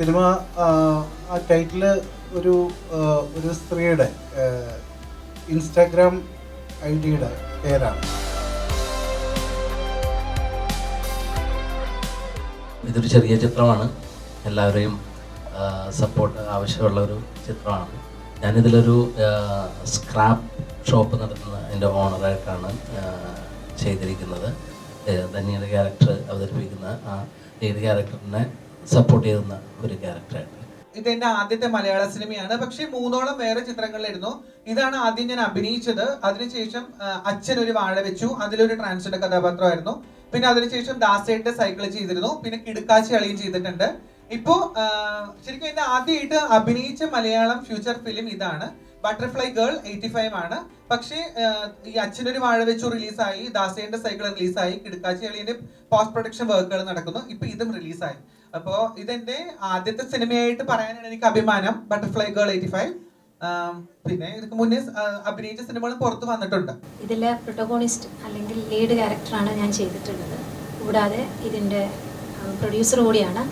Cinema ആ title ഒരു സ്ത്രീയുടെ ഇൻസ്റ്റാഗ്രാം ഐഡിയുടെ പേരാണ്. ഇതൊരു ചെറിയ ചിത്രമാണ്, എല്ലാവരെയും സപ്പോർട്ട് ആവശ്യമുള്ള ഒരു ചിത്രമാണ്. ഞാനിതിലൊരു സ്ക്രാപ്പ് ഷോപ്പ് നടത്തുന്ന എൻ്റെ ഓണറായിട്ടാണ് ചെയ്തിരിക്കുന്നത്. ധന്യയുടെ ക്യാരക്ടർ അവതരിപ്പിക്കുന്ന ആ ഏത് ക്യാരക്ടറിനെ സപ്പോർട്ട് ചെയ്യുന്ന ഒരു ക്യാരക്ടറായിട്ട്. ഇതെന്റെ ആദ്യത്തെ മലയാള സിനിമയാണ്. പക്ഷെ 3ഓളം വേറെ ചിത്രങ്ങളിലായിരുന്നു. ഇതാണ് ആദ്യം ഞാൻ അഭിനയിച്ചത്. അതിനുശേഷം അച്ഛൻ ഒരു വാഴ വെച്ചു, അതിലൊരു ട്രാൻസ്ജെൻഡർ കഥാപാത്രമായിരുന്നു. പിന്നെ അതിനുശേഷം ദാസേട്ടന്റെ സൈക്കിൾ ചെയ്തിരുന്നു. പിന്നെ കിടുക്കാച്ചി അളിയും ചെയ്തിട്ടുണ്ട്. ഇപ്പോ ശരിക്കും എന്റെ ആദ്യമായിട്ട് അഭിനയിച്ച മലയാളം ഫ്യൂച്ചർ ഫിലിം ഇതാണ്. ബട്ടർഫ്ലൈ ഗേൾ 85 ആണ്. പക്ഷേ ഈ അച്ഛനൊരു വാഴ വെച്ചു റിലീസായി, ദാസേന്റെ സൈക്കിൾ റിലീസായി, കിടുക്കാച്ചി അളിയുടെ പോസ്റ്റ് പ്രൊഡക്ഷൻ വർക്കുകൾ നടക്കുന്നു. ഇപ്പൊ ഇതും റിലീസായി. അപ്പോ ഇതെന്റെ ആദ്യത്തെ സിനിമയായിട്ട് പറയാനാണ് എനിക്ക് അഭിമാനം, ബട്ടർഫ്ലൈ ഗേൾ 85. പിന്നെ ഇതിന് മുന്നേ അഭിനയിച്ച സിനിമകൾ പുറത്ത് വന്നിട്ടുണ്ട്. ഇതിലെ പ്രൊട്ടഗോണിസ്റ്റ് അല്ലെങ്കിൽ ലീഡ് ക്യാരക്ടറാണ് ഞാൻ ചെയ്തിട്ടുള്ളത്. കൂടാതെ ഇതിൻ്റെ പ്രൊഡ്യൂസർ കൂടിയാണ്.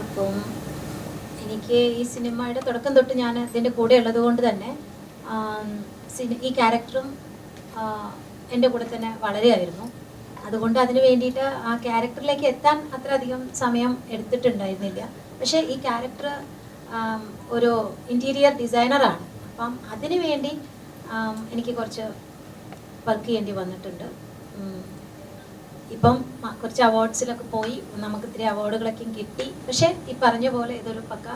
അപ്പം എനിക്ക് ഈ സിനിമയുടെ തുടക്കം തൊട്ട് ഞാൻ ഇതിൻ്റെ കൂടെ ഉള്ളത് കൊണ്ട് തന്നെ ഈ ക്യാരക്ടറും എൻ്റെ കൂടെ തന്നെ വളരെയായിരുന്നു. അതുകൊണ്ട് അതിന് വേണ്ടിയിട്ട് ആ ക്യാരക്ടറിലേക്ക് എത്താൻ അത്രയധികം സമയം എടുത്തിട്ടുണ്ടായിരുന്നില്ല. പക്ഷേ ഈ ക്യാരക്ടർ ഒരു ഇൻറ്റീരിയർ ഡിസൈനറാണ്. അപ്പം അതിനു വേണ്ടി എനിക്ക് കുറച്ച് വർക്ക് ചെയ്യേണ്ടി വന്നിട്ടുണ്ട്. ഇപ്പം കുറച്ച് അവാർഡ്സിലൊക്കെ പോയി, നമുക്ക് ഇത്തിരി അവാർഡുകളൊക്കെ കിട്ടി. പക്ഷേ ഈ പറഞ്ഞ പോലെ ഇതൊരു പക്ക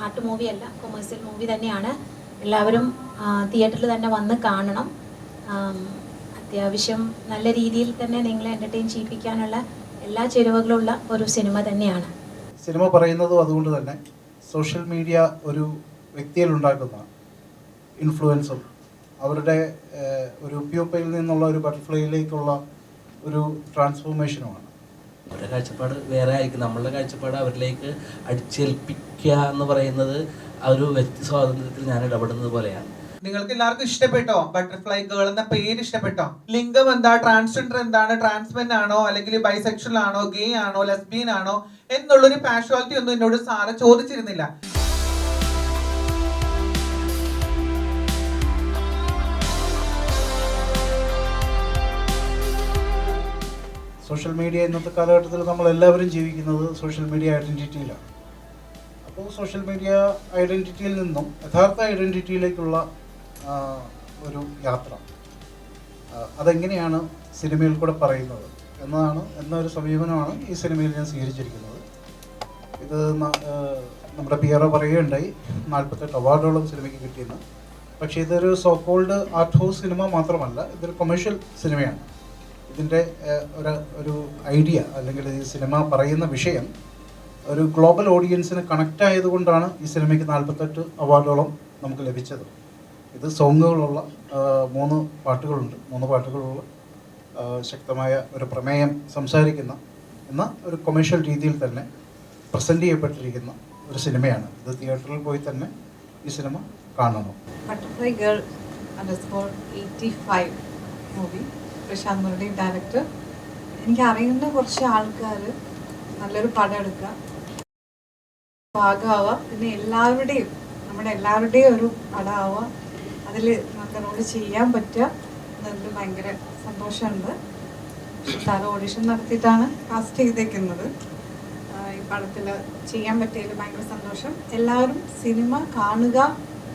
ആർട്ട് മൂവി അല്ല, കൊമേഴ്സ്യൽ മൂവി തന്നെയാണ്. എല്ലാവരും തിയേറ്ററിൽ തന്നെ വന്ന് കാണണം. അത്യാവശ്യം നല്ല രീതിയിൽ തന്നെ നിങ്ങളെ എൻ്റർടൈൻ ചെയ്യിപ്പിക്കാനുള്ള എല്ലാ ചേരുവകളുള്ള ഒരു സിനിമ തന്നെയാണ്. സിനിമ പറയുന്നതും അതുകൊണ്ട് തന്നെ സോഷ്യൽ മീഡിയ ഒരു വ്യക്തിയിൽ ഉണ്ടാക്കുന്ന ഇൻഫ്ലുവൻസും അവരുടെ ഒരു പ്യൂപ്പയിൽ നിന്നുള്ള ഒരു ബട്ടർഫ്ലൈയിലേക്കുള്ള ഒരു ട്രാൻസ്ഫോർമേഷനുമാണ്. അവരുടെ കാഴ്ചപ്പാട് വേറെ ആയിരിക്കും, നമ്മളുടെ കാഴ്ചപ്പാട് അവരിലേക്ക് അടിച്ചേൽപ്പിക്കുക എന്ന് പറയുന്നത് ആ ഒരു വ്യക്തി സ്വാതന്ത്ര്യത്തിൽ ഞാൻ ഇടപെടുന്നത് പോലെയാണ്. നിങ്ങൾക്ക് എല്ലാവർക്കും ഇഷ്ടപ്പെട്ടോ ബട്ടർഫ്ലൈ ഗേൾ എന്ന പേര്? ഇഷ്ടപ്പെട്ടോ? ലിംഗം എന്താ, ട്രാൻസ്ജെൻഡർ എന്താണ്, ട്രാൻസ്മെൻ ആണോ, അല്ലെങ്കിൽ ബൈസെക്ഷൽ ആണോ, ഗേ ആണോ, ലെസ്ബിയൻ ആണോ എന്നുള്ളൊരു പാഷ്വാലിറ്റി ഒന്നും എന്നോട് സാറ് ചോദിച്ചിരുന്നില്ല. സോഷ്യൽ മീഡിയ ഇന്നത്തെ കാലഘട്ടത്തിൽ നമ്മൾ എല്ലാവരും ജീവിക്കുന്നത് സോഷ്യൽ മീഡിയ ഐഡൻറ്റിറ്റിയിലാണ്. അപ്പോൾ സോഷ്യൽ മീഡിയ ഐഡൻറ്റിറ്റിയിൽ നിന്നും യഥാർത്ഥ ഐഡൻറ്റിറ്റിയിലേക്കുള്ള ഒരു യാത്ര അതെങ്ങനെയാണ് സിനിമയിൽ കൂടെ പറയുന്നത് എന്നൊരു സമീപനമാണ് ഈ സിനിമയിൽ ഞാൻ സ്വീകരിച്ചിരിക്കുന്നത്. ഇത് നമ്മുടെ പിയറോ പറയുകയുണ്ടായി 48 അവാർഡുകളും സിനിമയ്ക്ക് കിട്ടിയെന്ന്. പക്ഷേ ഇതൊരു സോക്കോൾഡ് ആർട്ട് ഹൗസ് സിനിമ മാത്രമല്ല, ഇതൊരു കൊമേഴ്ഷ്യൽ സിനിമയാണ്. ഇതിൻ്റെ ഒരു ഐഡിയ അല്ലെങ്കിൽ ഈ സിനിമ പറയുന്ന വിഷയം ഒരു ഗ്ലോബൽ ഓഡിയൻസിന് കണക്റ്റ് ആയതുകൊണ്ടാണ് ഈ സിനിമയ്ക്ക് 48 അവാർഡുകളും നമുക്ക് ലഭിച്ചത്. ഇത് സോങ്ങുകളുള്ള 3 പാട്ടുകളുണ്ട്. 3 പാട്ടുകളുള്ള ശക്തമായ ഒരു പ്രമേയം സംസാരിക്കുന്ന എന്ന ഒരു കൊമേഴ്ഷ്യൽ രീതിയിൽ തന്നെ പ്രസൻറ്റ് ചെയ്യപ്പെട്ടിരിക്കുന്ന ഒരു സിനിമയാണ്. ഇത് തിയേറ്ററിൽ പോയി തന്നെ ഈ സിനിമ കാണണം. Butterfly girl _85 movie, Prashanth Murali director. എനിക്കറിയുന്ന കുറച്ച് ആൾക്കാർ നല്ലൊരു പടം എടുക്കുക, ഭാഗമാവുക, പിന്നെ നമ്മുടെ എല്ലാവരുടെയും ഒരു പടമാവുക, അതിൽ നമുക്ക് റോൾ ചെയ്യാൻ പറ്റുക എന്നതിൽ ഭയങ്കര സന്തോഷമുണ്ട്. സാറ് ഓഡിഷൻ നടത്തിയിട്ടാണ് കാസ്റ്റ് ചെയ്തേക്കുന്നത്. ഈ പടത്തിൽ ചെയ്യാൻ പറ്റിയതിൽ ഭയങ്കര സന്തോഷം. എല്ലാവരും സിനിമ കാണുക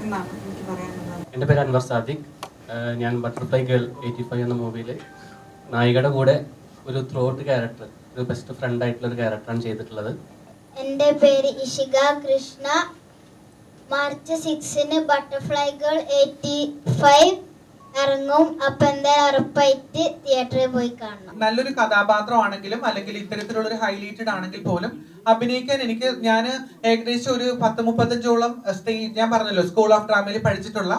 എന്നാണ് എനിക്ക് പറയാനുള്ളത്. എൻ്റെ പേര് അൻവർ സാദിഖ്. ഞാൻ ബട്ടർഫ്ലൈ ഗേൾ 85 എന്ന മൂവിയിൽ നായികയുടെ കൂടെ ഒരു ത്രോട്ട് ക്യാരക്ടർ, ഒരു ബെസ്റ്റ് ഫ്രണ്ട് ആയിട്ടുള്ള ഒരു ക്യാരക്ടറാണ് ചെയ്തിട്ടുള്ളത്. എൻ്റെ പേര് Ishika Krishna. March 6-ന് butterfly girl 85 ഇറങ്ങും. അപ്പൊ എന്തായാലും ഉറപ്പായിട്ട് തിയേറ്ററിൽ പോയി കാണണം. നല്ലൊരു കഥാപാത്രമാണെങ്കിലും അല്ലെങ്കിൽ ഇത്തരത്തിലുള്ള ഒരു ഹൈലൈറ്റഡ് ആണെങ്കിൽ പോലും അഭിനയിക്കാൻ ഞാൻ ഏകദേശം ഒരു 10-35ഓളം ഞാൻ പറഞ്ഞല്ലോ സ്കൂൾ ഓഫ് ഡ്രാമയിൽ പഠിച്ചിട്ടുള്ള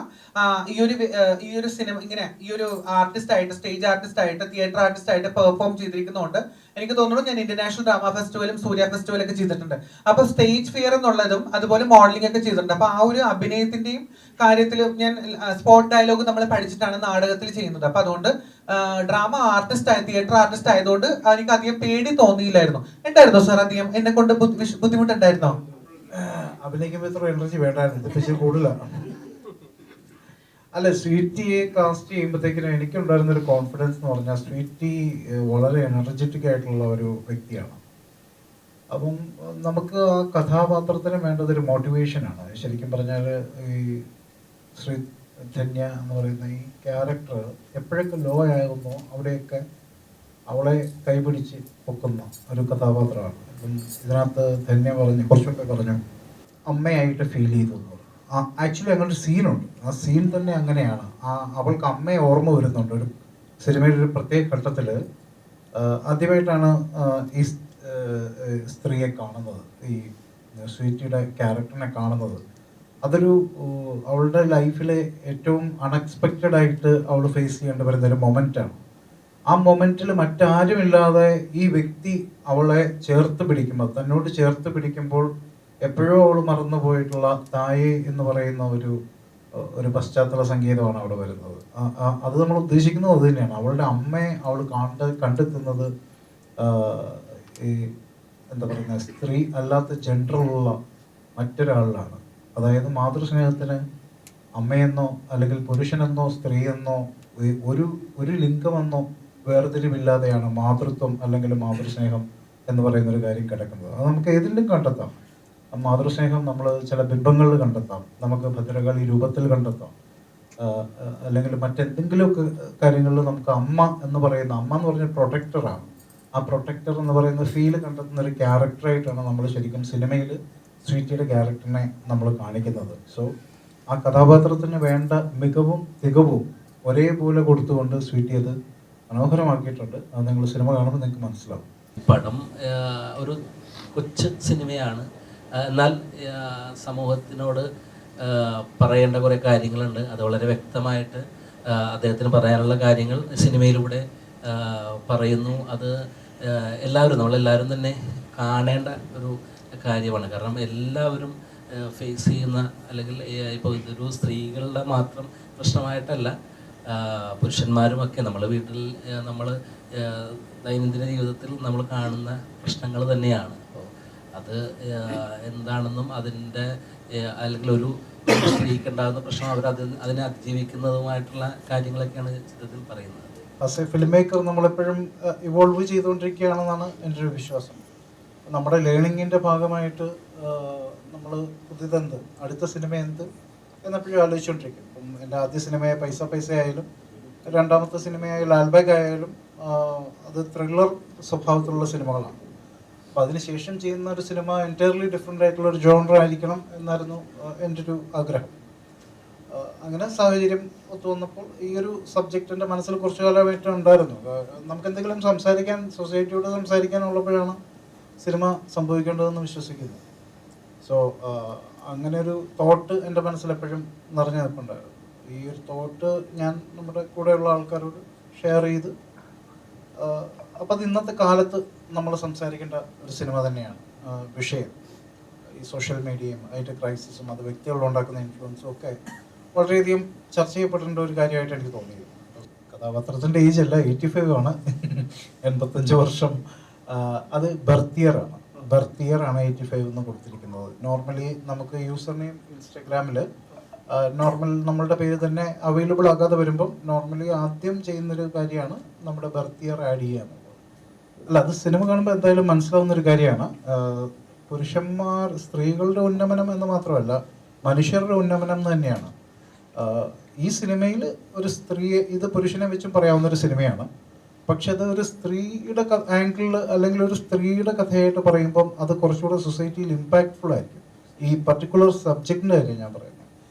ഈ ഒരു സിനിമ ഇങ്ങനെ ഈ ഒരു ആർട്ടിസ്റ്റ് ആയിട്ട്, സ്റ്റേജ് ആർട്ടിസ്റ്റ് ആയിട്ട്, തിയേറ്റർ ആർട്ടിസ്റ്റ് ആയിട്ട് പെർഫോം ചെയ്തിരിക്കുന്നതുകൊണ്ട് എനിക്ക് തോന്നുന്നു ഞാൻ ഇന്റർനാഷണൽ ഡ്രാമ ഫെസ്റ്റിവലും സൂര്യ ഫെസ്റ്റിവലും ഒക്കെ ചെയ്തിട്ടുണ്ട്. അപ്പൊ സ്റ്റേജ് ഫിയർ എന്നുള്ളതും അതുപോലെ മോഡലിംഗ് ഒക്കെ ചെയ്തിട്ടുണ്ട്. അപ്പൊ ആ ഒരു അഭിനയത്തിന്റെയും കാര്യത്തിൽ ഞാൻ സ്പോട്ട് ഡയലോഗ് നമ്മൾ പഠിച്ചിട്ടാണ് നാടകത്തിൽ ചെയ്യുന്നത്. അപ്പൊ അതുകൊണ്ട് ഡ്രാമ ആർട്ടിസ്റ്റ് തിയേറ്റർ ആർട്ടിസ്റ്റ് ആയതുകൊണ്ട് എനിക്ക് അധികം പേടി തോന്നിയില്ലായിരുന്നു. ഉണ്ടായിരുന്നോ സാർ അധികം എന്നെ കൊണ്ട് ബുദ്ധിമുട്ടുണ്ടായിരുന്നോ? അഭിനയിക്കുമ്പോൾ ഇത്ര എനർജി വേണ്ടായിരുന്നു, ഇത് പക്ഷേ കൂടുതലാണ്. അല്ല, സ്വീറ്റിയെ കാസ്റ്റ് ചെയ്യുമ്പോഴത്തേക്കിനും എനിക്കുണ്ടായിരുന്ന ഒരു കോൺഫിഡൻസ് എന്ന് പറഞ്ഞാൽ സ്വീറ്റി വളരെ എനർജറ്റിക് ആയിട്ടുള്ള ഒരു വ്യക്തിയാണ്. അപ്പം നമുക്ക് ആ കഥാപാത്രത്തിന് വേണ്ടത് ഒരു മോട്ടിവേഷനാണ്. ശരിക്കും പറഞ്ഞാൽ ഈ ശ്രീ ധന്യ എന്ന് പറയുന്ന ഈ ക്യാരക്ടർ എപ്പോഴൊക്കെ ലോ ആകുന്നോ അവിടെയൊക്കെ അവളെ കൈപിടിച്ച് പൊക്കുന്ന ഒരു കഥാപാത്രമാണ്. അപ്പം ഇതിനകത്ത് ധന്യ പറഞ്ഞു, കുറച്ചുകൂടെ പറഞ്ഞു, അമ്മയായിട്ട് ഫീൽ ചെയ്തു. ആക്ച്വലി അങ്ങനെ ഒരു സീനുണ്ട്, ആ സീൻ തന്നെ അങ്ങനെയാണ്. അവൾക്ക് അമ്മയെ ഓർമ്മ വരുന്നുണ്ട്. ഒരു സിനിമയുടെ ഒരു പ്രത്യേക ഘട്ടത്തിൽ ആദ്യമായിട്ടാണ് ഈ സ്ത്രീയെ കാണുന്നത്, ഈ സ്വീറ്റിയുടെ ക്യാരക്ടറിനെ കാണുന്നത്. അതൊരു അവളുടെ ലൈഫിലെ ഏറ്റവും അൺഎക്സ്പെക്റ്റഡ് ആയിട്ട് അവൾ ഫേസ് ചെയ്യേണ്ടി വരുന്ന ഒരു മൊമെൻ്റാണ്. ആ മൊമെൻറ്റിൽ മറ്റാരുമില്ലാതെ ഈ വ്യക്തി അവളെ ചേർത്ത് പിടിക്കുമ്പോൾ, തന്നോട് ചേർത്ത് പിടിക്കുമ്പോൾ എപ്പോഴോ അവൾ മറന്നു പോയിട്ടുള്ള തായേ എന്ന് പറയുന്ന ഒരു പശ്ചാത്തല സംഗീതമാണ് അവിടെ വരുന്നത്. അത് നമ്മൾ ഉദ്ദേശിക്കുന്നത് അത് തന്നെയാണ്. അവളുടെ അമ്മയെ അവൾ കണ്ടെത്തുന്നത് ഈ എന്താ പറയുക, സ്ത്രീ അല്ലാത്ത ജെൻഡറിലുള്ള മറ്റൊരാളിലാണ്. അതായത് മാതൃസ്നേഹത്തിന് അമ്മയെന്നോ അല്ലെങ്കിൽ പുരുഷനെന്നോ സ്ത്രീയെന്നോ ഒരു ലിംഗമെന്നോ വേർതിരിവില്ലാതെയാണ് മാതൃത്വം അല്ലെങ്കിൽ മാതൃസ്നേഹം എന്ന് പറയുന്നൊരു കാര്യം കിടക്കുന്നത്. അത് നമുക്ക് ഏതിലും കണ്ടെത്താം. മാതൃസ്നേഹം നമ്മൾ ചില ബിംബങ്ങളിൽ കണ്ടെത്താം, നമുക്ക് ഭദ്രകാളി രൂപത്തിൽ കണ്ടെത്താം, അല്ലെങ്കിൽ മറ്റെന്തെങ്കിലുമൊക്കെ കാര്യങ്ങളിൽ നമുക്ക് അമ്മ എന്ന് പറഞ്ഞ പ്രൊട്ടക്ടറാണ്. ആ പ്രൊട്ടക്ടർ എന്ന് പറയുന്ന ഫീൽ കണ്ടെത്തുന്ന ഒരു ക്യാരക്ടറായിട്ടാണ് നമ്മൾ ശരിക്കും സിനിമയിൽ സ്വീറ്റിയുടെ ക്യാരക്ടറിനെ നമ്മൾ കാണിക്കുന്നത്. സോ ആ കഥാപാത്രത്തിന് വേണ്ട മികവും തികവും ഒരേപോലെ കൊടുത്തുകൊണ്ട് സ്വീറ്റി അത് മനോഹരമാക്കിയിട്ടുണ്ട്. അത് നിങ്ങൾ സിനിമ കാണുമ്പോൾ നിങ്ങൾക്ക് മനസ്സിലാവും. പടം ഒരു കൊച്ചു സിനിമയാണ്, എന്നാൽ സമൂഹത്തിനോട് പറയേണ്ട കുറേ കാര്യങ്ങളുണ്ട്. അത് വളരെ വ്യക്തമായിട്ട് അദ്ദേഹത്തിന് പറയാനുള്ള കാര്യങ്ങൾ സിനിമയിലൂടെ പറയുന്നു. അത് നമ്മളെല്ലാവരും തന്നെ കാണേണ്ട ഒരു കാര്യമാണ്. കാരണം എല്ലാവരും ഫേസ് ചെയ്യുന്ന, അല്ലെങ്കിൽ ഇപ്പോൾ ഇതൊരു സ്ത്രീകളുടെ മാത്രം പ്രശ്നമായിട്ടല്ല, പുരുഷന്മാരുമൊക്കെ നമ്മൾ വീട്ടിൽ നമ്മൾ ദൈനംദിന ജീവിതത്തിൽ നമ്മൾ കാണുന്ന പ്രശ്നങ്ങൾ തന്നെയാണ്. അപ്പോൾ അത് എന്താണെന്നും അതിൻ്റെ അല്ലെങ്കിൽ ഒരു സ്ത്രീക്ക് ഉണ്ടാകുന്ന പ്രശ്നം അതിനെ അതിജീവിക്കുന്നതുമായിട്ടുള്ള കാര്യങ്ങളൊക്കെയാണ് ചിത്രത്തിൽ പറയുന്നത്. ആസ് എ ഫിലിം മേക്കർ നമ്മളെപ്പോഴും ഇവോൾവ് ചെയ്തുകൊണ്ടിരിക്കുകയാണെന്നാണ് എൻ്റെ ഒരു വിശ്വാസം. നമ്മുടെ ലേണിങ്ങിൻ്റെ ഭാഗമായിട്ട് നമ്മൾ പുതിയതെന്ത്, അടുത്ത സിനിമ എന്ത് എന്നെപ്പോഴും ആലോചിച്ചുകൊണ്ടിരിക്കും. ഇപ്പം എൻ്റെ ആദ്യ സിനിമയായ പൈസ ആയാലും രണ്ടാമത്തെ സിനിമയായ ലാൽബാഗ് ആയാലും അത് ത്രില്ലർ സ്വഭാവത്തിലുള്ള സിനിമകളാണ്. അപ്പോൾ അതിനുശേഷം ചെയ്യുന്ന ഒരു സിനിമ എൻറ്റയർലി ഡിഫറെൻ്റ് ആയിട്ടുള്ള ഒരു ജോണർ ആയിരിക്കണം എന്നായിരുന്നു എൻ്റെ ഒരു ആഗ്രഹം. അങ്ങനെ സാഹചര്യം ഒത്തു വന്നപ്പോൾ ഈ ഒരു സബ്ജക്റ്റ് എൻ്റെ മനസ്സിൽ കുറച്ചു കാലമായിട്ട് ഉണ്ടായിരുന്നു. നമുക്ക് എന്തെങ്കിലും സംസാരിക്കാൻ, സൊസൈറ്റിയോട് സംസാരിക്കാനുള്ളപ്പോഴാണ് സിനിമ സംഭവിക്കേണ്ടതെന്ന് വിശ്വസിക്കുന്നു. സോ അങ്ങനെ ഒരു തോട്ട് എൻ്റെ മനസ്സിലെപ്പോഴും നിറഞ്ഞു നിൽപ്പുണ്ടായിരുന്നു. ഈ ഒരു തോട്ട് ഞാൻ നമ്മുടെ കൂടെയുള്ള ആൾക്കാരോട് ഷെയർ ചെയ്ത്, അപ്പോൾ അത് ഇന്നത്തെ കാലത്ത് നമ്മൾ സംസാരിക്കേണ്ട ഒരു സിനിമ തന്നെയാണ്. വിഷയം ഈ സോഷ്യൽ മീഡിയയും അതിൻ്റെ ക്രൈസിസും അത് വ്യക്തികളിലുണ്ടാക്കുന്ന ഇൻഫ്ലുവൻസും ഒക്കെ വളരെയധികം ചർച്ച ചെയ്യപ്പെടേണ്ട ഒരു കാര്യമായിട്ട് എനിക്ക് തോന്നിയത്. കഥാപാത്രത്തിൻ്റെ ഏജ് അല്ല, 85 ആണ്, 85 വർഷം. അത് ബർത്ത് ഇയർ ആണ് 85 എന്ന് കൊടുത്തിരിക്കുന്നത്. നോർമലി നമുക്ക് യൂസർ നെയിം ഇൻസ്റ്റഗ്രാമിൽ നമ്മളുടെ പേര് തന്നെ അവൈലബിൾ ആകാതെ വരുമ്പം നോർമലി ആദ്യം ചെയ്യുന്നൊരു കാര്യമാണ് നമ്മുടെ ബർത്ത് ഇയർ ആഡ് ചെയ്യുക എന്നുള്ളത്. അല്ല, അത് സിനിമ കാണുമ്പോൾ എന്തായാലും മനസ്സിലാവുന്നൊരു കാര്യമാണ്. സ്ത്രീകളുടെ ഉന്നമനം എന്ന് മാത്രമല്ല, മനുഷ്യരുടെ ഉന്നമനം തന്നെയാണ്. ഈ സിനിമയിൽ ഒരു സ്ത്രീയെ, ഇത് പുരുഷനെ വെച്ചും പറയാവുന്നൊരു സിനിമയാണ്. പക്ഷെ അത് ഒരു സ്ത്രീയുടെ ആംഗിളിൽ അല്ലെങ്കിൽ ഒരു സ്ത്രീയുടെ കഥയായിട്ട് പറയുമ്പം അത് കുറച്ചുകൂടെ സൊസൈറ്റിയിൽ ഇമ്പാക്റ്റ്ഫുൾ ആയിരിക്കും. ഈ പർട്ടിക്കുലർ സബ്ജക്റ്റിൻ്റെ കാര്യം ഞാൻ പറയുന്നത്.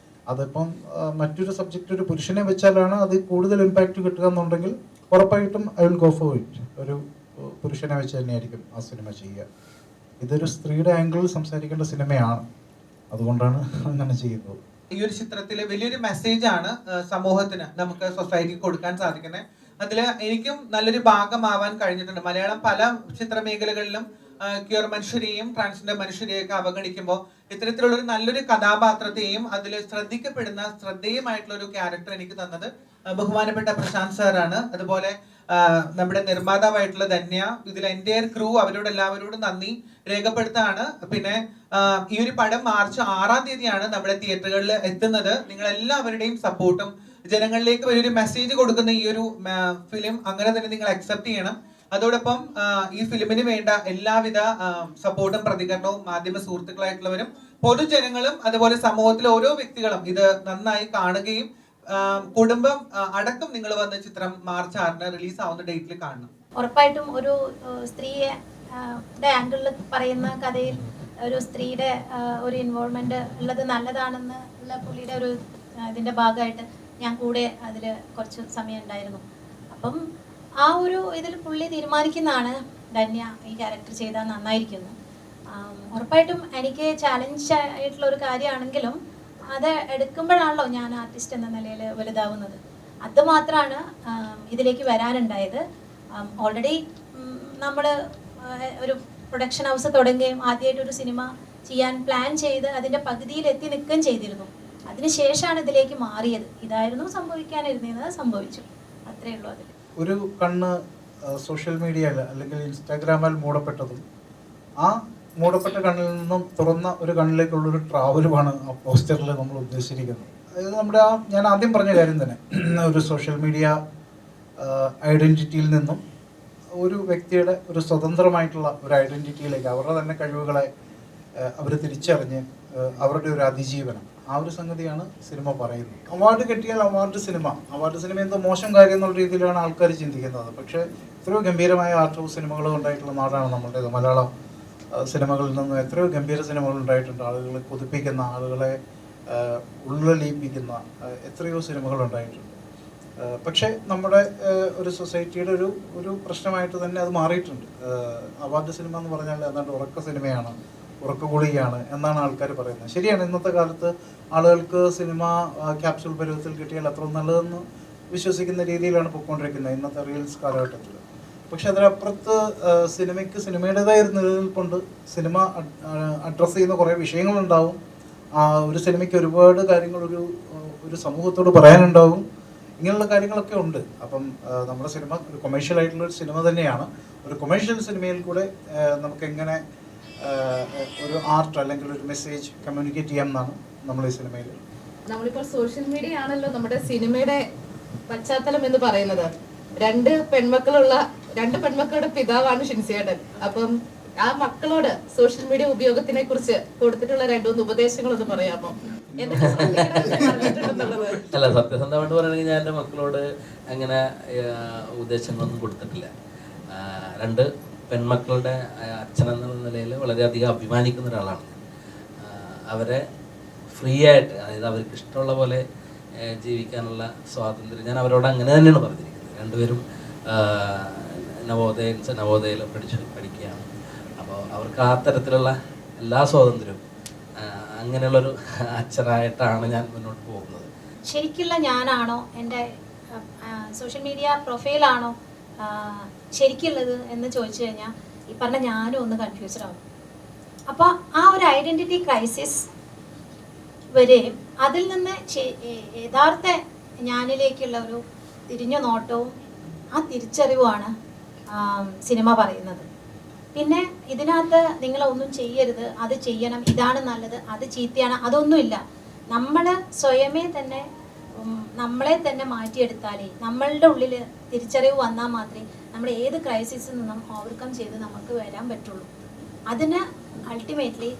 അതിപ്പം മറ്റൊരു സബ്ജക്റ്റ് ഒരു പുരുഷനെ വെച്ചാലാണ് അത് കൂടുതൽ ഇമ്പാക്റ്റ് കിട്ടുക എന്നുണ്ടെങ്കിൽ ഉറപ്പായിട്ടും I will go for it. ഒരു പുരുഷനെ വെച്ച് തന്നെയായിരിക്കും ആ സിനിമ ചെയ്യുക. ഇതൊരു സ്ത്രീയുടെ ആംഗിളിൽ സംസാരിക്കേണ്ട സിനിമയാണ്, അതുകൊണ്ടാണ് അങ്ങനെ ചെയ്യുന്നത്. ഈ ഒരു ചിത്രത്തില് വലിയൊരു മെസ്സേജ് ആണ് സമൂഹത്തിന്, നമുക്ക് സൊസൈറ്റിക്ക് കൊടുക്കാൻ സാധിക്കുന്നത്. അതില് എനിക്കും നല്ലൊരു ഭാഗമാവാൻ കഴിഞ്ഞിട്ടുണ്ട്. മലയാളം പല ചിത്രമേഖലകളിലും ക്യൂർ മനുഷ്യരെയും ട്രാൻസ്ജെൻഡർ മനുഷ്യരെയൊക്കെ അവഗണിക്കുമ്പോൾ ഇത്തരത്തിലുള്ളൊരു നല്ലൊരു കഥാപാത്രത്തെയും അതിൽ ശ്രദ്ധേയമായിട്ടുള്ള ഒരു ക്യാരക്ടർ എനിക്ക് തന്നത് ബഹുമാനപ്പെട്ട പ്രശാന്ത് സാറാണ്. അതുപോലെ നമ്മുടെ നിർമ്മാതാവായിട്ടുള്ള ധന്യ, ഇതിൽ എൻ്റെ ക്രൂ, അവരോട് എല്ലാവരോടും നന്ദി രേഖപ്പെടുത്താണ്. പിന്നെ ഈ ഒരു പടം മാർച്ച് 6-ാം തീയതിയാണ് നമ്മുടെ തിയേറ്ററുകളിൽ എത്തുന്നത്. നിങ്ങൾ എല്ലാവരുടെയും സപ്പോർട്ടും ജനങ്ങളിലേക്ക് ഒരു മെസ്സേജ് കൊടുക്കുന്ന ഈ ഒരു ഫിലിം അങ്ങനെ തന്നെ നിങ്ങൾ അക്സെപ്റ്റ് ചെയ്യണം. അതോടൊപ്പം ഈ ഫിലിമിന് വേണ്ട എല്ലാവിധ സപ്പോർട്ടും പ്രതികരണവും മാധ്യമ സുഹൃത്തുക്കളായിട്ടുള്ളവരും പൊതുജനങ്ങളും അതുപോലെ സമൂഹത്തിലെ ഓരോ വ്യക്തികളും ഇത് നന്നായി കാണുകയും കുടുംബം അടക്കം നിങ്ങൾ വന്ന ചിത്രം മാർച്ച് 6-ന് റിലീസ് ആവുന്ന ഡേറ്റിൽ കാണണം. ഉറപ്പായിട്ടും ഒരു സ്ത്രീയെ ആംഗിളിൽ പറയുന്ന കഥയിൽ ഒരു സ്ത്രീയുടെ ഒരു ഇൻവോൾവ്മെന്റ് ഉള്ളത് നല്ലതാണെന്ന് ഉള്ള പുള്ളിയുടെ ഒരു ഇതിന്റെ ഭാഗമായിട്ട് ഞാൻ കൂടെ അതിൽ കുറച്ച് സമയം ഉണ്ടായിരുന്നു. അപ്പം ആ ഒരു ഇതിൽ പുള്ളി തീരുമാനിക്കുന്നതാണ് ധന്യ ഈ ക്യാരക്ടർ ചെയ്താൽ നന്നായിരിക്കുന്നു. ഉറപ്പായിട്ടും എനിക്ക് ചാലഞ്ച് ആയിട്ടുള്ള ഒരു കാര്യമാണെങ്കിലും അത് എടുക്കുമ്പോഴാണല്ലോ ഞാൻ ആർട്ടിസ്റ്റ് എന്ന നിലയിൽ വലുതാവുന്നത്. അതുമാത്രമാണ് ഇതിലേക്ക് വരാനുണ്ടായത്. ഓൾറെഡി നമ്മൾ ഒരു പ്രൊഡക്ഷൻ ഹൗസ് തുടങ്ങുകയും ആദ്യമായിട്ടൊരു സിനിമ ചെയ്യാൻ പ്ലാൻ ചെയ്ത് അതിൻ്റെ പകുതിയിൽ എത്തി നിൽക്കുകയും ചെയ്തിരുന്നു. അതിനുശേഷമാണ് ഇതിലേക്ക് മാറിയത്. ഇതായിരുന്നു സംഭവിക്കാനിരുന്നത്, സംഭവിച്ചു. അത്രയേ ഉള്ളൂ. അതിൽ ഒരു കണ്ണ് സോഷ്യൽ മീഡിയയിൽ അല്ലെങ്കിൽ ഇൻസ്റ്റാഗ്രാമിൽ മൂടപ്പെട്ടതും ആ മൂടപ്പെട്ട കണ്ണിൽ നിന്നും തുറന്ന ഒരു കണ്ണിലേക്കുള്ളൊരു ട്രാവലുമാണ് ആ പോസ്റ്ററിൽ നമ്മൾ ഉദ്ദേശിച്ചിരിക്കുന്നത്. അതായത് നമ്മുടെ ഞാൻ ആദ്യം പറഞ്ഞ കാര്യം തന്നെ, ഒരു സോഷ്യൽ മീഡിയ ഐഡൻറ്റിറ്റിയിൽ നിന്നും ഒരു വ്യക്തിയുടെ ഒരു സ്വതന്ത്രമായിട്ടുള്ള ഒരു ഐഡൻറ്റിറ്റിയിലേക്ക് അവരുടെ തന്നെ കഴിവുകളെ അവർ തിരിച്ചറിഞ്ഞ് അവരുടെ ഒരു അതിജീവനം, ആ ഒരു സംഗതിയാണ് സിനിമ പറയുന്നത്. അവാർഡ് കിട്ടിയാൽ അവാർഡ് സിനിമ എന്തോ മോശം കാര്യം എന്നുള്ള രീതിയിലാണ് ആൾക്കാർ ചിന്തിക്കുന്നത്. പക്ഷേ എത്രയോ ഗംഭീരമായ ആർട്ട് ഹൗസ് സിനിമകൾ ഉണ്ടായിട്ടുള്ള നാടാണ് നമ്മുടേത്. മലയാളം സിനിമകളിൽ നിന്നും എത്രയോ ഗംഭീര സിനിമകൾ ഉണ്ടായിട്ടുണ്ട്. ആളുകളെ കൊതിപ്പിക്കുന്ന, ആളുകളെ ഉള്ളിലിയിപ്പിക്കുന്ന എത്രയോ സിനിമകൾ ഉണ്ടായിട്ടുണ്ട്. പക്ഷേ നമ്മുടെ ഒരു സൊസൈറ്റിയുടെ ഒരു പ്രശ്നമായിട്ട് തന്നെ അത് മാറിയിട്ടുണ്ട്. അവാർഡ് സിനിമ എന്ന് പറഞ്ഞാൽ ഏതാണ്ട് ഉറക്ക സിനിമയാണ്, ഉറക്കഗുളികയാണ് എന്നാണ് ആൾക്കാർ പറയുന്നത്. ശരിയാണ്, ഇന്നത്തെ കാലത്ത് ആളുകൾക്ക് സിനിമ ക്യാപ്സ്യൂൾ പരുവത്തിൽ കിട്ടിയാൽ അത്ര നല്ലതെന്ന് വിശ്വസിക്കുന്ന രീതിയിലാണ് പോയിക്കൊണ്ടിരിക്കുന്നത് ഇന്നത്തെ റീൽസ് കാലഘട്ടത്തിൽ. പക്ഷെ അതിനപ്പുറത്ത് സിനിമയ്ക്ക് സിനിമയുടേതായ ഒരു നിലനിൽപ്പുണ്ട്. സിനിമ അഡ്രസ്സ് ചെയ്യുന്ന കുറേ വിഷയങ്ങളുണ്ടാവും. ഒരു സിനിമയ്ക്ക് ഒരുപാട് കാര്യങ്ങൾ ഒരു സമൂഹത്തോട് പറയാനുണ്ടാവും. ഇങ്ങനെയുള്ള കാര്യങ്ങളൊക്കെ ഉണ്ട്. അപ്പം നമ്മുടെ സിനിമ ഒരു കൊമേഴ്ഷ്യൽ ആയിട്ടുള്ള ഒരു സിനിമ തന്നെയാണ്. ഒരു കൊമേഴ്ഷ്യൽ സിനിമയിൽ കൂടെ നമുക്ക് എങ്ങനെ ഒരു ആർട്ട് അല്ലെങ്കിൽ ഒരു മെസ്സേജ് കമ്മ്യൂണിക്കേറ്റ് ചെയ്യാം എന്നാണ് നമ്മൾ ഈ സിനിമയിൽ. നമ്മളിപ്പോൾ സോഷ്യൽ മീഡിയ ആണല്ലോ നമ്മുടെ സിനിമയുടെ പശ്ചാത്തലം എന്ന് പറയുന്നത്. രണ്ട് പെൺമക്കളുടെ പിതാവാണ് ഷിൻസിയേട്ടൻ. അപ്പം ആ മക്കളോട് സോഷ്യൽ മീഡിയ ഉപയോഗത്തിനെ കുറിച്ച് കൊടുത്തിട്ടുള്ള 2-3 ഉപദേശങ്ങളൊന്ന് പറയാമോ? അല്ല, സത്യസന്ധമായിട്ട് പറയുകയാണെങ്കിൽ ഞാൻ എൻ്റെ മക്കളോട് അങ്ങനെ ഉപദേശങ്ങളൊന്നും കൊടുത്തിട്ടില്ല. 2 പെൺമക്കളുടെ അച്ഛനെന്നുള്ള നിലയിൽ വളരെയധികം അഭിമാനിക്കുന്ന ഒരാളാണ്. അവരെ ഫ്രീ ആയിട്ട്, അതായത് അവർക്ക് ഇഷ്ടമുള്ള പോലെ ജീവിക്കാനുള്ള സ്വാതന്ത്ര്യം ഞാൻ അവരോട് അങ്ങനെ തന്നെയാണ് പറഞ്ഞിരിക്കുന്നത്. 2 പേരും നവോദയയിൽ പഠിക്കുകയാണ്. അപ്പോൾ അവർക്ക് ആ തരത്തിലുള്ള എല്ലാ സ്വാതന്ത്ര്യവും അങ്ങനെയുള്ളൊരു അച്ഛനായിട്ടാണ് ഞാൻ മുന്നോട്ട് പോകുന്നത്. ശരിക്കുള്ള ഞാനാണോ, എൻ്റെ സോഷ്യൽ മീഡിയ പ്രൊഫൈലാണോ ശരിക്കുള്ളത് എന്ന് ചോദിച്ചു കഴിഞ്ഞാൽ ഈ പറഞ്ഞ ഞാനും ഒന്ന് കൺഫ്യൂസ്ഡ് ആവും. അപ്പോൾ ആ ഒരു ഐഡൻറ്റിറ്റി ക്രൈസിസ് വരെയും അതിൽ നിന്ന് യഥാർത്ഥ ഞാനിലേക്കുള്ള ഒരു തിരിഞ്ഞു നോട്ടവും ആ തിരിച്ചറിവുമാണ് സിനിമ പറയുന്നത്. പിന്നെ ഇതിനകത്ത് നിങ്ങളൊന്നും ചെയ്യരുത്, അത് ചെയ്യണം, ഇതാണ് നല്ലത്, അത് ചീത്തയാണ്, അതൊന്നുമില്ല. നമ്മൾ സ്വയമേ തന്നെ നമ്മളെ തന്നെ മാറ്റിയെടുത്താലേ, നമ്മളുടെ ഉള്ളിൽ തിരിച്ചറിവ് വന്നാൽ മാത്രമേ നമ്മൾ ഏത് ക്രൈസിസിൽ നിന്നും ഓവർകം ചെയ്ത് നമുക്ക് വരാൻ പറ്റുള്ളൂ. അതിന് അൾട്ടിമേറ്റ്ലി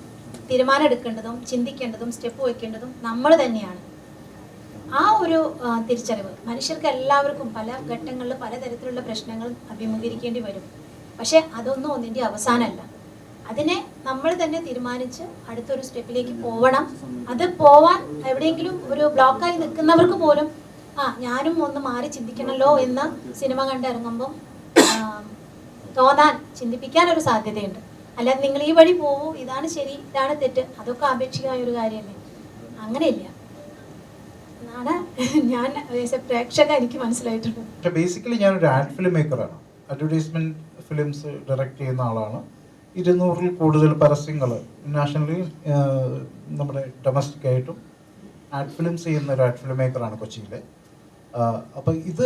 തീരുമാനം എടുക്കേണ്ടതും ചിന്തിക്കേണ്ടതും സ്റ്റെപ്പ് വയ്ക്കേണ്ടതും നമ്മൾ തന്നെയാണ്. ആ ഒരു തിരിച്ചറിവ് മനുഷ്യർക്ക് എല്ലാവർക്കും പല ഘട്ടങ്ങളിൽ പലതരത്തിലുള്ള പ്രശ്നങ്ങൾ അഭിമുഖീകരിക്കേണ്ടി വരും. പക്ഷെ അതൊന്നും ഒന്നിൻ്റെ അവസാനമല്ല. അതിനെ നമ്മൾ തന്നെ തീരുമാനിച്ച് അടുത്തൊരു സ്റ്റെപ്പിലേക്ക് പോവണം. അത് പോവാൻ എവിടെയെങ്കിലും ഒരു ബ്ലോക്കായി നിൽക്കുന്നവർക്ക് പോലും ഞാനും ഒന്ന് മാറി ചിന്തിക്കണമല്ലോ എന്ന് സിനിമ കണ്ടിറങ്ങുമ്പം തോന്നാൻ, ചിന്തിപ്പിക്കാനൊരു സാധ്യതയുണ്ട്. അല്ലാതെ നിങ്ങൾ ഈ വഴി പോവൂ, ഇതാണ് ശരി, ഇതാണ് തെറ്റ്, അതൊക്കെ ആപേക്ഷികമായ ഒരു കാര്യമല്ലേ. അങ്ങനെയില്ല എന്നാണ് ഞാൻ പ്രേക്ഷക എനിക്ക് മനസ്സിലായിട്ടുള്ളത്. പക്ഷേ ബേസിക്കലി ഞാനൊരു ആഡ് ഫിലിം മേക്കറാണ്. അഡ്വർടൈസ്മെൻറ്റ് ഫിലിംസ് ഡയറക്റ്റ് ചെയ്യുന്ന ആളാണ്. 200-ൽ കൂടുതൽ പരസ്യങ്ങൾ നാഷണലി നമ്മുടെ ഡൊമസ്റ്റിക് ആയിട്ടും ആഡ് ഫിലിംസ് ചെയ്യുന്ന ഒരു ആഡ് ഫിലിം മേക്കറാണ് കൊച്ചിയിലെ. അപ്പം ഇത്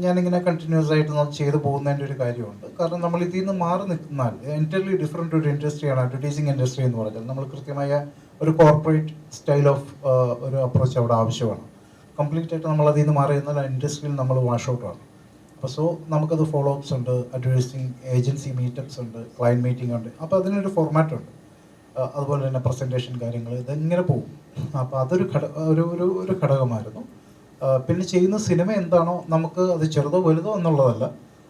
ഞാനിങ്ങനെ കണ്ടിന്യൂസ് ആയിട്ട് നമ്മൾ ചെയ്തു പോകുന്നതിൻ്റെ ഒരു കാര്യമുണ്ട്. കാരണം നമ്മൾ ഇതിൽ നിന്ന് മാറി നിൽക്കുന്നാൽ എൻറ്റയർലി ഡിഫറെൻ്റ് ഒരു ഇൻഡസ്ട്രിയാണ് അഡ്വർടൈസിങ് ഇൻഡസ്ട്രി എന്ന് പറഞ്ഞാൽ. നമ്മൾ കൃത്യമായ ഒരു കോർപ്പറേറ്റ് സ്റ്റൈൽ ഓഫ് ഒരു അപ്രോച്ച് അവിടെ ആവശ്യമാണ്. കംപ്ലീറ്റ് ആയിട്ട് നമ്മൾ അതിൽ നിന്ന് മാറി നിന്നാൽ ആ ഇൻഡസ്ട്രിയിൽ നമ്മൾ വാഷ് ഔട്ടാണ്. അപ്പോൾ നമുക്കത് ഫോളോ അപ്സ് ഉണ്ട്, അഡ്വർടൈസിങ് ഏജൻസി മീറ്റപ്സ് ഉണ്ട്, ക്ലയൻറ്റ് മീറ്റിംഗ് ഉണ്ട്. അപ്പോൾ അതിനൊരു ഫോർമാറ്റ് ഉണ്ട്. അതുപോലെ തന്നെ പ്രസൻറ്റേഷൻ കാര്യങ്ങൾ ഇതെങ്ങനെ പോകും. അപ്പോൾ അതൊരു ഒരു ഘടകമായിരുന്നു. പിന്നെ ചെയ്യുന്ന സിനിമ എന്താണോ നമുക്ക് അത് ചെറുതോ വലുതോ എന്നുള്ളതല്ല,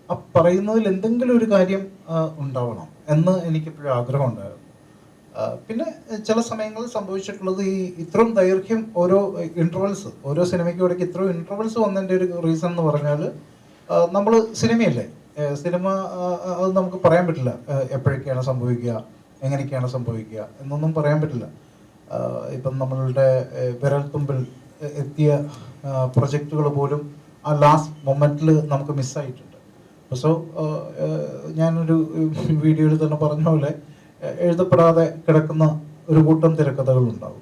ആ പറയുന്നതിൽ എന്തെങ്കിലും ഒരു കാര്യം ഉണ്ടാവണം എന്ന് എനിക്കെപ്പോഴും ആഗ്രഹമുണ്ടായിരുന്നു. പിന്നെ ചില സമയങ്ങളിൽ സംഭവിച്ചിട്ടുള്ളത് ഇത്രയും ദൈർഘ്യം ഓരോ ഇൻ്റർവൽസ്, ഓരോ സിനിമയ്ക്ക് ഇടയ്ക്ക് ഇത്രയും ഇൻ്റർവൽസ് വന്നതിൻ്റെ ഒരു റീസൺ എന്ന് പറഞ്ഞാൽ നമ്മൾ സിനിമയല്ലേ, സിനിമ അത് നമുക്ക് പറയാൻ പറ്റില്ല എപ്പോഴൊക്കെയാണ് സംഭവിക്കുക, എങ്ങനെയൊക്കെയാണ് സംഭവിക്കുക എന്നൊന്നും പറയാൻ പറ്റില്ല. ഇപ്പം നമ്മളുടെ വിരൽത്തുമ്പിൽ എത്തിയ പ്രൊജക്റ്റുകൾ പോലും ആ ലാസ്റ്റ് മൊമെൻറ്റിൽ നമുക്ക് മിസ്സായിട്ടുണ്ട്. സോ ഞാനൊരു വീഡിയോയിൽ തന്നെ പറഞ്ഞ പോലെ എഴുതപ്പെടാതെ കിടക്കുന്ന ഒരു കൂട്ടം തിരക്കഥകളുണ്ടാവും.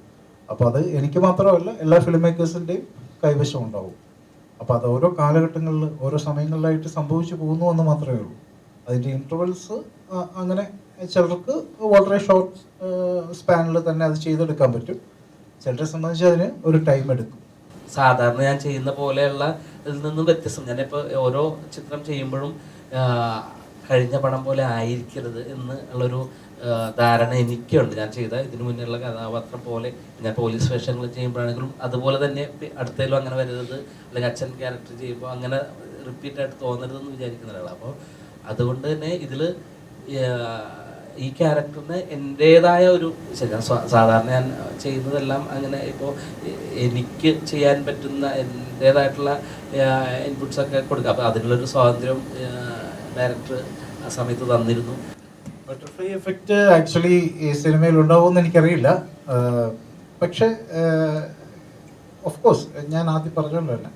അപ്പോൾ അത് എനിക്ക് മാത്രമല്ല എല്ലാ ഫിലിം മേക്കേഴ്സിൻ്റെയും കൈവശം ഉണ്ടാവും. അപ്പോൾ അത് ഓരോ കാലഘട്ടങ്ങളിൽ ഓരോ സമയങ്ങളിലായിട്ട് സംഭവിച്ചു പോകുന്നു എന്ന് മാത്രമേ ഉള്ളൂ. അതിൻ്റെ ഇൻ്റർവെൽസ് അങ്ങനെ ചിലർക്ക് വളരെ ഷോർട്ട് സ്പാനിൽ തന്നെ അത് ചെയ്തെടുക്കാൻ പറ്റും. ചിലരെ സംബന്ധിച്ച് അതിന് ഒരു ടൈം എടുക്കും. സാധാരണ ഞാൻ ചെയ്യുന്ന പോലെയുള്ള ഇതിൽ നിന്നും വ്യത്യസ്തം, ഞാനിപ്പോൾ ഓരോ ചിത്രം ചെയ്യുമ്പോഴും കഴിഞ്ഞ പടം പോലെ ആയിരിക്കരുത് എന്ന് ഉള്ളൊരു ധാരണ എനിക്കുണ്ട്. ഞാൻ ചെയ്ത ഇതിനു മുന്നേയുള്ള കഥാപാത്രം പോലെ ഞാൻ പോലീസ് വേഷങ്ങൾ ചെയ്യുമ്പോഴാണെങ്കിലും അതുപോലെ തന്നെ അടുത്തേലും അങ്ങനെ വരരുത്, അല്ലെങ്കിൽ അച്ഛൻ ക്യാരക്ടർ ചെയ്യുമ്പോൾ അങ്ങനെ റിപ്പീറ്റായിട്ട് തോന്നരുതെന്ന് വിചാരിക്കുന്ന ഒരാളാണ്. അപ്പോൾ അതുകൊണ്ട് തന്നെ ഇതിൽ ഈ ക്യാരക്ടറിന് എൻ്റേതായ ഒരു സാധാരണ ഞാൻ ചെയ്യുന്നതെല്ലാം അങ്ങനെ ഇപ്പോൾ എനിക്ക് ചെയ്യാൻ പറ്റുന്ന എൻ്റേതായിട്ടുള്ള ഇൻപുട്സൊക്കെ കൊടുക്കുക. അപ്പോൾ അതിനുള്ളൊരു സ്വാതന്ത്ര്യം ഡയറക്ടർ ആ സമയത്ത് തന്നിരുന്നു. ബട്ടർഫ്ലൈ എഫക്റ്റ് ആക്ച്വലി ഈ സിനിമയിൽ ഉണ്ടാവുമെന്ന് എനിക്കറിയില്ല. പക്ഷേ ഓഫ് കോഴ്സ് ഞാൻ ആദ്യം പറഞ്ഞുകൊണ്ട് തന്നെ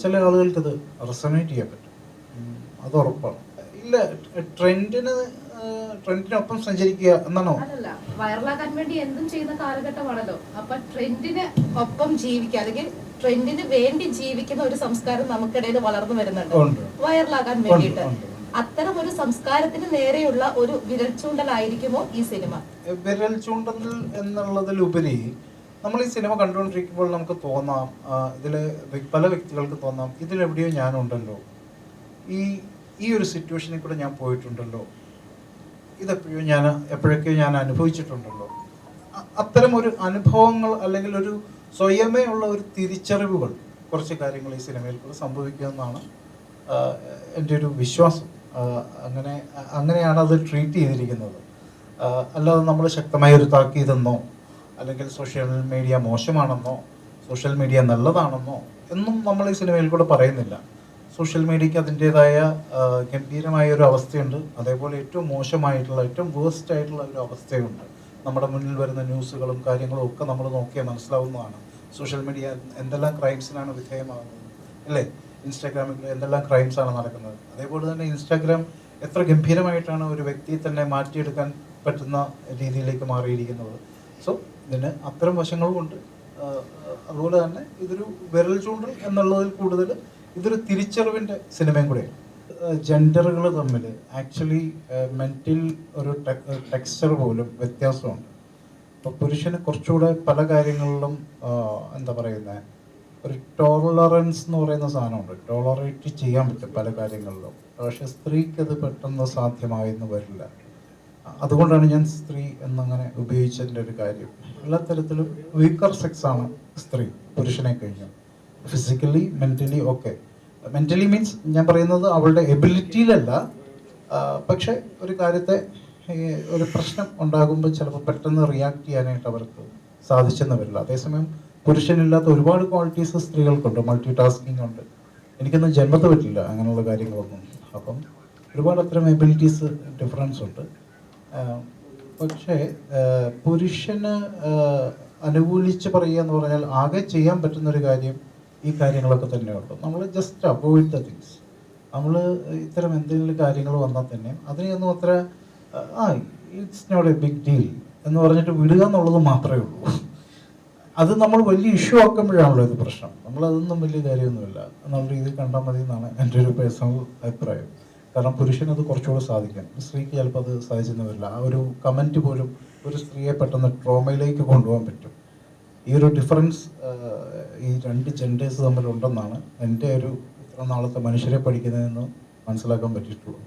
ചില ആളുകൾക്കത് റെസണേറ്റ് ചെയ്യാൻ പറ്റും, അത് ഉറപ്പാണ്. ഇല്ല, ട്രെൻഡിനൊപ്പം സഞ്ചരിക്കുക എന്നാണോ? അല്ലല്ല, വൈറലാക്കാൻ വേണ്ടി എന്തും ചെയ്യുന്ന കാലഘട്ടമാണല്ലോ. അപ്പൊ ട്രെൻഡിന് ഒപ്പം ജീവിക്കുക, അല്ലെങ്കിൽ ട്രെൻഡിന് വേണ്ടി ജീവിക്കുന്ന ഒരു സംസ്കാരം നമുക്കിടയിൽ വളർന്നു വരുന്നുണ്ട് വൈറലാകാൻ വേണ്ടിയിട്ട്. അത്തരം ഒരു സംസ്കാരത്തിന് നേരെയുള്ള ഒരു വിരൽ ചൂണ്ടലായിരിക്കുമോ ഈ സിനിമ? വിരൽ ചൂണ്ടൽ എന്നുള്ളതിലുപരി നമ്മൾ ഈ സിനിമ കണ്ടുകൊണ്ടിരിക്കുമ്പോൾ നമുക്ക് തോന്നാം, ഇതിൽ പല വ്യക്തികൾക്ക് തോന്നാം, ഇതിലെവിടെയോ ഞാനുണ്ടല്ലോ, ഈ ഒരു സിറ്റുവേഷനിൽ കൂടെ ഞാൻ പോയിട്ടുണ്ടല്ലോ, എപ്പോഴൊക്കെയോ ഞാൻ അനുഭവിച്ചിട്ടുണ്ടല്ലോ. അത്തരം ഒരു അനുഭവങ്ങൾ അല്ലെങ്കിൽ ഒരു സ്വയമേ ഉള്ള ഒരു തിരിച്ചറിവുകൾ കുറച്ച് കാര്യങ്ങൾ ഈ സിനിമയിൽ കൂടെ സംഭവിക്കുമെന്നാണ് എൻ്റെ ഒരു വിശ്വാസം. അങ്ങനെയാണ് അത് ട്രീറ്റ് ചെയ്തിരിക്കുന്നത്. അല്ലാതെ നമ്മൾ ശക്തമായ ഒരു താക്കീതെന്നോ അല്ലെങ്കിൽ സോഷ്യൽ മീഡിയ മോശമാണെന്നോ സോഷ്യൽ മീഡിയ നല്ലതാണെന്നോ എന്നും നമ്മൾ ഈ സിനിമയിൽ കൂടെ പറയുന്നില്ല. സോഷ്യൽ മീഡിയയ്ക്ക് അതിൻ്റേതായ ഗംഭീരമായ ഒരു അവസ്ഥയുണ്ട്, അതേപോലെ ഏറ്റവും മോശമായിട്ടുള്ള ഏറ്റവും വേസ്റ്റ് ആയിട്ടുള്ള ഒരു അവസ്ഥയുണ്ട്. നമ്മുടെ മുന്നിൽ വരുന്ന ന്യൂസുകളും കാര്യങ്ങളും ഒക്കെ നമ്മൾ നോക്കിയാൽ മനസ്സിലാവുന്നതാണ്. സോഷ്യൽ മീഡിയ എന്തെല്ലാം ക്രൈംസിനാണ് വിധേയമാകുന്നത്, അല്ലേ? ഇൻസ്റ്റാഗ്രാമിൽ എന്തെല്ലാം ക്രൈംസാണ് നടക്കുന്നത്. അതേപോലെ തന്നെ ഇൻസ്റ്റാഗ്രാം എത്ര ഗംഭീരമായിട്ടാണ് ഒരു വ്യക്തിയെ തന്നെ മാറ്റിയെടുക്കാൻ പറ്റുന്ന രീതിയിലേക്ക് മാറിയിരിക്കുന്നത്. സോ ഇതിന് അത്തരം വശങ്ങളുമുണ്ട്. അതുപോലെ തന്നെ ഇതൊരു വിരൽ ചൂണ്ടൽ എന്നുള്ളതിൽ കൂടുതൽ ഇതൊരു തിരിച്ചറിവിൻ്റെ സിനിമയും കൂടെയാണ്. ജെൻഡറുകൾ തമ്മിൽ ആക്ച്വലി മെൻ്റൽ ഒരു ടെക്സ്ചർ പോലും വ്യത്യാസമുണ്ട്. അപ്പോൾ പുരുഷന് കുറച്ചുകൂടെ പല കാര്യങ്ങളിലും എന്താ പറയുന്നത്, ഒരു ടോളറൻസ് എന്ന് പറയുന്ന സാധനമുണ്ട്, ടോളറേറ്റ് ചെയ്യാൻ പറ്റും പല കാര്യങ്ങളിലും. പക്ഷേ സ്ത്രീക്ക് അത് പെട്ടെന്ന് സാധ്യമായെന്ന് വരില്ല. അതുകൊണ്ടാണ് ഞാൻ സ്ത്രീ എന്നങ്ങനെ ഉപയോഗിച്ചതിൻ്റെ ഒരു കാര്യം. എല്ലാ തരത്തിലും വീക്കർ സെക്സാണ് സ്ത്രീ പുരുഷനെ കഴിഞ്ഞു, ഫിസിക്കലി മെൻ്റലി ഒക്കെ. മെൻ്റലി മീൻസ് ഞാൻ പറയുന്നത് അവളുടെ എബിലിറ്റിയിലല്ല, പക്ഷേ ഒരു കാര്യത്തെ ഒരു പ്രശ്നം ഉണ്ടാകുമ്പോൾ ചിലപ്പോൾ പെട്ടെന്ന് റിയാക്ട് ചെയ്യാനായിട്ട് അവർക്ക് സാധിച്ചെന്ന് വരില്ല. അതേസമയം പുരുഷനില്ലാത്ത ഒരുപാട് ക്വാളിറ്റീസ് സ്ത്രീകൾക്കുണ്ട്. മൾട്ടി ടാസ്കിങ് ഉണ്ട്. എനിക്കൊന്നും ജന്മത്ത് പറ്റില്ല അങ്ങനെയുള്ള കാര്യങ്ങളൊന്നും. അപ്പം ഒരുപാട് അത്തരം എബിലിറ്റീസ് ഡിഫറൻസ് ഉണ്ട്. പക്ഷേ പുരുഷന് അനുകൂലിച്ച് പറയുക എന്ന് പറഞ്ഞാൽ ആകെ ചെയ്യാൻ പറ്റുന്നൊരു കാര്യം ഈ കാര്യങ്ങളൊക്കെ തന്നെയുള്ളൂ. നമ്മൾ ജസ്റ്റ് അവോയ്ഡ് ദ തിങ്സ്. നമ്മൾ ഇത്തരം എന്തെങ്കിലും കാര്യങ്ങൾ വന്നാൽ തന്നെ അതിനെയൊന്നും അത്ര it's not a big deal എന്ന് പറഞ്ഞിട്ട് വിടുക എന്നുള്ളത് മാത്രമേ ഉള്ളൂ. അത് നമ്മൾ വലിയ ഇഷ്യൂ ആക്കുമ്പോഴാണല്ലോ ഇത് പ്രശ്നം. നമ്മളതൊന്നും വലിയ കാര്യമൊന്നുമില്ല എന്നുള്ള രീതിയിൽ കണ്ടാൽ മതി എന്നാണ് എൻ്റെ ഒരു പേഴ്സണൽ അഭിപ്രായം. കാരണം പുരുഷനത് കുറച്ചുകൂടെ സാധിക്കും, സ്ത്രീക്ക് ചിലപ്പോൾ അത് സാധിച്ചെന്ന് വരില്ല. ആ ഒരു കമൻറ്റ് പോലും ഒരു സ്ത്രീയെ പെട്ടെന്ന് ട്രോമയിലേക്ക് കൊണ്ടുപോകാൻ പറ്റും. ഈ ഒരു ഡിഫറൻസ് ഈ രണ്ട് ജെൻഡേഴ്സ് തമ്മിലുണ്ടെന്നാണ് എൻ്റെ ഒരു ഇത്ര നാളത്തെ മനുഷ്യരെ പഠിക്കുന്നതെന്ന് മനസ്സിലാക്കാൻ പറ്റിയിട്ടുള്ളൂ.